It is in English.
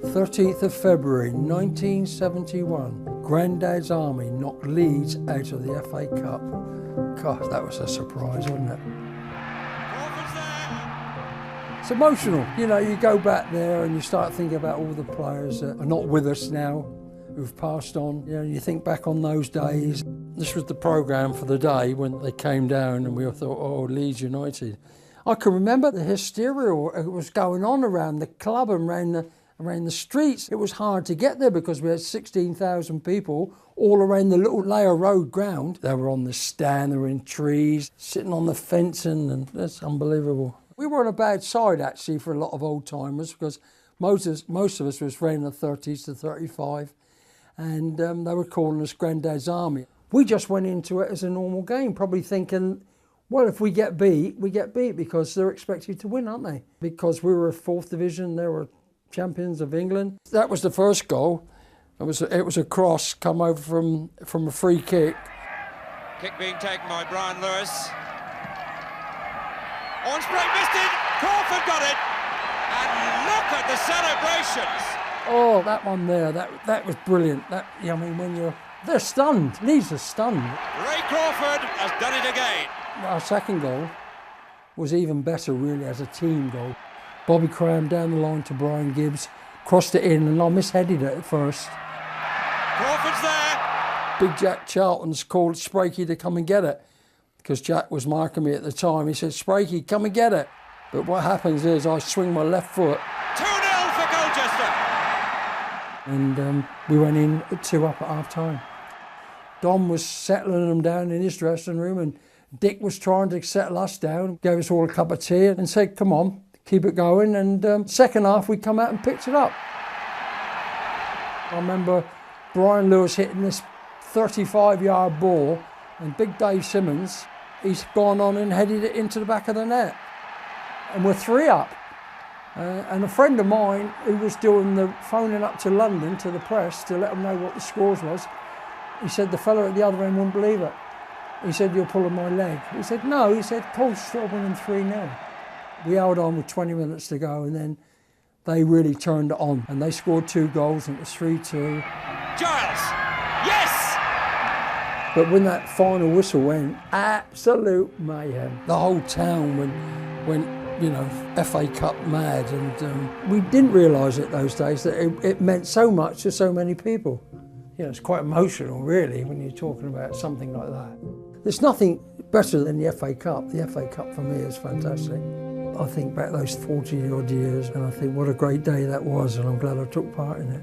13th of February 1971, Grandad's Army knocked Leeds out of the FA Cup. God, that was a surprise, wasn't it? It's emotional. You know, you go back there and you start thinking about all the players that are not with us now, who've passed on. You know, you think back on those days. This was the programme for the day when they came down and we all thought, oh, Leeds United. I can remember the hysteria that was going on around the club and around the streets. It was hard to get there because we had 16,000 people all around the little Layer Road ground. They were on the stand, they were in trees, sitting on the fencing, and that's unbelievable. We were on a bad side actually for a lot of old timers because most of us was around the 30s to 35, and they were calling us Grandad's Army. We just went into it as a normal game, probably thinking, well, if we get beat, we get beat because they're expected to win, aren't they? Because we were 4th division, they were champions of England. That was the first goal. It was a cross come over from a free kick. Kick being taken by Brian Lewis. On spray, missed it. Crawford got it. And look at the celebrations. Oh, that one there, that was brilliant. I mean, they're stunned. Leeds are stunned. Ray Crawford has done it again. Our second goal was even better, really, as a team goal. Bobby Cram down the line to Brian Gibbs, crossed it in, and I misheaded it at first. Crawford's there. Big Jack Charlton's called Sprakey to come and get it, because Jack was marking me at the time. He said, Sprakey, come and get it. But what happens is I swing my left foot. 2-0 for Colchester. And we went in 2-up at half-time. Dom was settling them down in his dressing room, and Dick was trying to settle us down, gave us all a cup of tea and said, come on, keep it going. And second half, we come out and picked it up. I remember Brian Lewis hitting this 35-yard ball, and big Dave Simmons, he's gone on and headed it into the back of the net. And we're 3-up. And a friend of mine who was doing the phoning up to London to the press to let them know what the scores was, he said the fellow at the other end wouldn't believe it. He said, you're pulling my leg. He said, no. He said, Colchester winning 3-0. We held on with 20 minutes to go, and then they really turned it on. And they scored 2 goals, and it was 3-2. Giles, yes! But when that final whistle went, absolute mayhem. The whole town went, you know, FA Cup mad, and we didn't realise it those days that it meant so much to so many people. You know, it's quite emotional, really, when you're talking about something like that. There's nothing better than the FA Cup. The FA Cup for me is fantastic. I think back those 40-odd years and I think what a great day that was, and I'm glad I took part in it.